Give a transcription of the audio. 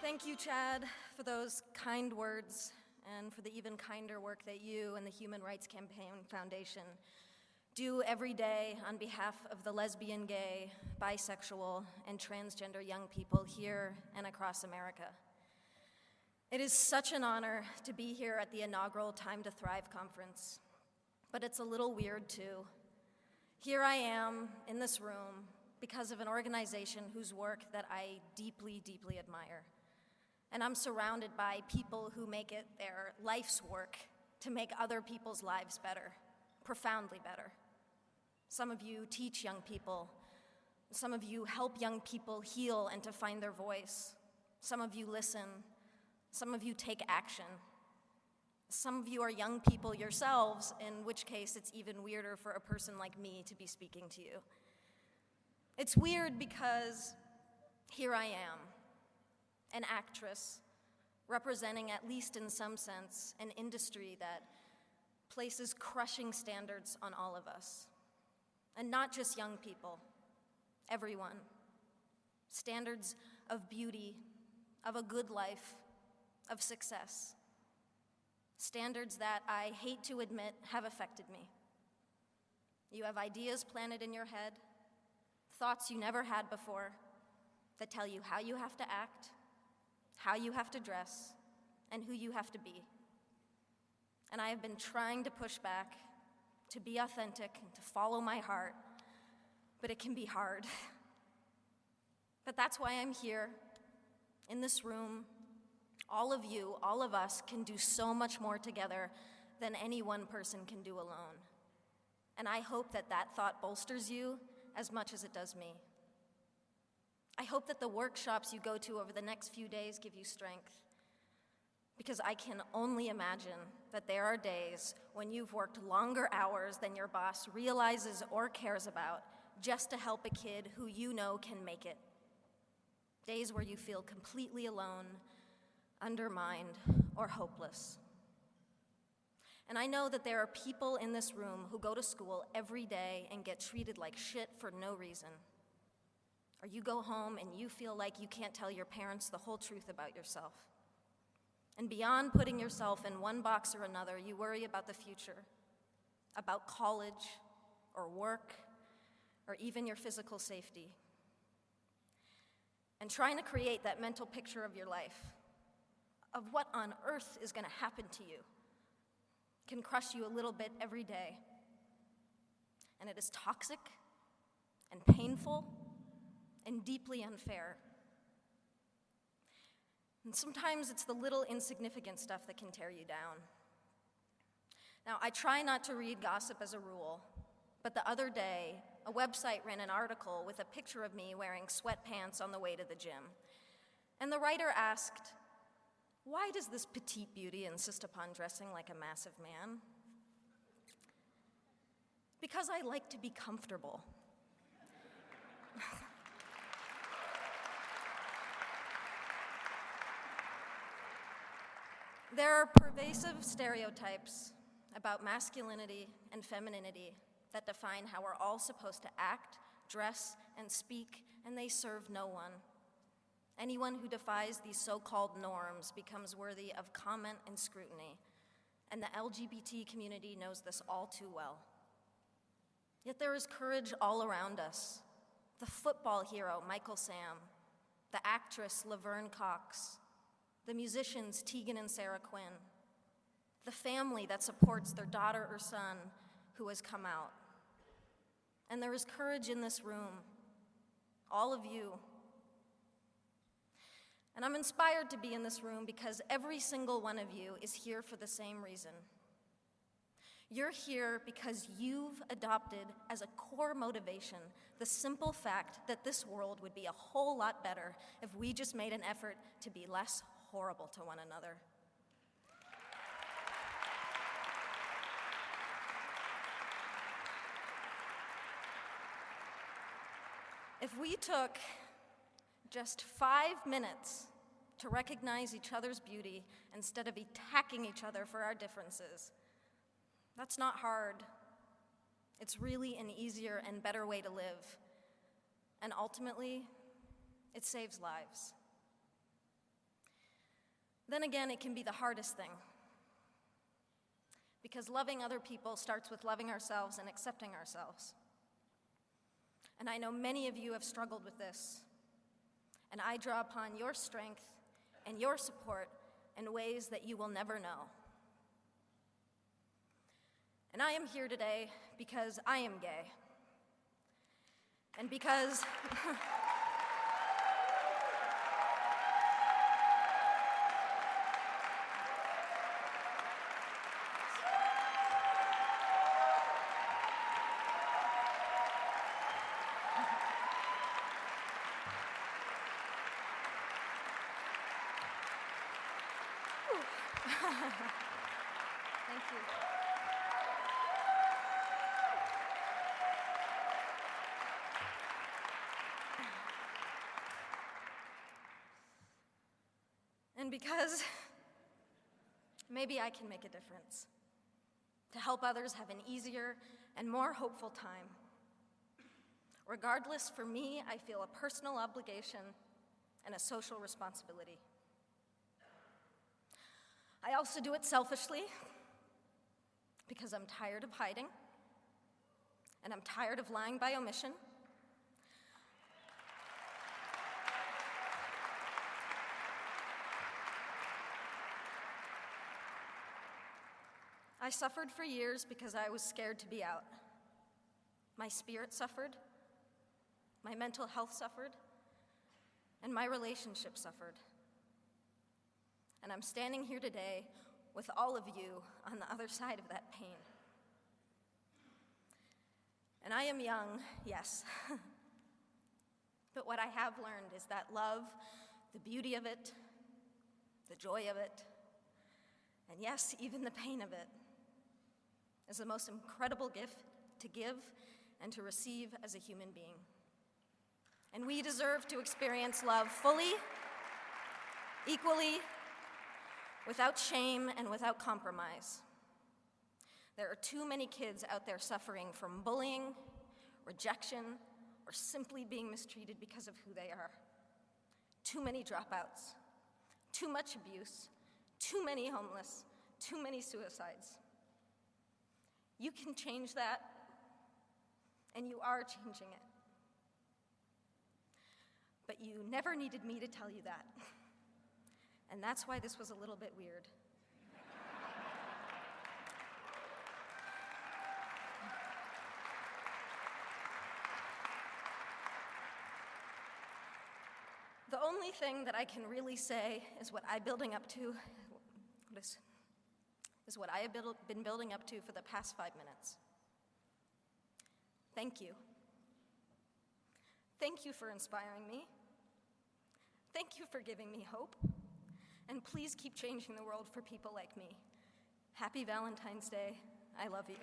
Thank you, Chad, for those kind words and for the even kinder work that you and the Human Rights Campaign Foundation do every day on behalf of the lesbian, gay, bisexual, and transgender young people here and across America. It is such an honor to be here at the inaugural Time to Thrive conference, but it's a little weird too. Here I am in this room because of an organization whose work that I deeply, deeply admire. And I'm surrounded by people who make it their life's work to make other people's lives better, profoundly better. Some of you teach young people. Some of you help young people heal and to find their voice. Some of you listen. Some of you take action. Some of you are young people yourselves, in which case it's even weirder for a person like me to be speaking to you. It's weird because here I am, an actress representing, at least in some sense, an industry that places crushing standards on all of us. And not just young people, everyone. Standards of beauty, of a good life, of success. Standards that I hate to admit have affected me. You have ideas planted in your head, thoughts you never had before, that tell you how you have to act, how you have to dress, and who you have to be. And I have been trying to push back, to be authentic, and to follow my heart, but it can be hard. But that's why I'm here, in this room. All of you, all of us, can do so much more together than any one person can do alone. And I hope that that thought bolsters you as much as it does me. I hope that the workshops you go to over the next few days give you strength, because I can only imagine that there are days when you've worked longer hours than your boss realizes or cares about just to help a kid who you know can make it. Days where you feel completely alone, undermined, or hopeless. And I know that there are people in this room who go to school every day and get treated like shit for no reason. Or you go home and you feel like you can't tell your parents the whole truth about yourself. And beyond putting yourself in one box or another, you worry about the future, about college, or work, or even your physical safety. And trying to create that mental picture of your life, of what on earth is going to happen to you, can crush you a little bit every day. And it is toxic and painful and deeply unfair. And sometimes it's the little insignificant stuff that can tear you down. Now, I try not to read gossip as a rule, but the other day, a website ran an article with a picture of me wearing sweatpants on the way to the gym. And the writer asked, "Why does this petite beauty insist upon dressing like a massive man?" Because I like to be comfortable. There are pervasive stereotypes about masculinity and femininity that define how we're all supposed to act, dress, and speak, and they serve no one. Anyone who defies these so-called norms becomes worthy of comment and scrutiny, and the LGBT community knows this all too well. Yet there is courage all around us. The football hero, Michael Sam, the actress, Laverne Cox, the musicians, Tegan and Sarah Quinn, the family that supports their daughter or son who has come out. And there is courage in this room, all of you. And I'm inspired to be in this room because every single one of you is here for the same reason. You're here because you've adopted as a core motivation the simple fact that this world would be a whole lot better if we just made an effort to be less horrible to one another. If we took just 5 minutes to recognize each other's beauty instead of attacking each other for our differences, that's not hard. It's really an easier and better way to live. And ultimately, it saves lives. Then again, it can be the hardest thing, because loving other people starts with loving ourselves and accepting ourselves. And I know many of you have struggled with this, and I draw upon your strength and your support in ways that you will never know. And I am here today because I am gay. And because thank you. And because maybe I can make a difference to help others have an easier and more hopeful time. Regardless, for me, I feel a personal obligation and a social responsibility. I also do it selfishly because I'm tired of hiding, and I'm tired of lying by omission. I suffered for years because I was scared to be out. My spirit suffered, my mental health suffered, and my relationship suffered. And I'm standing here today with all of you on the other side of that pain. And I am young, yes. But what I have learned is that love, the beauty of it, the joy of it, and yes, even the pain of it, is the most incredible gift to give and to receive as a human being. And we deserve to experience love fully, equally, without shame and without compromise. There are too many kids out there suffering from bullying, rejection, or simply being mistreated because of who they are. Too many dropouts, too much abuse, too many homeless, too many suicides. You can change that, and you are changing it. But you never needed me to tell you that. And that's why this was a little bit weird. The only thing that I can really say is what I'm building up to, is what I have been building up to for the past 5 minutes. Thank you. Thank you for inspiring me. Thank you for giving me hope. And please keep changing the world for people like me. Happy Valentine's Day. I love you.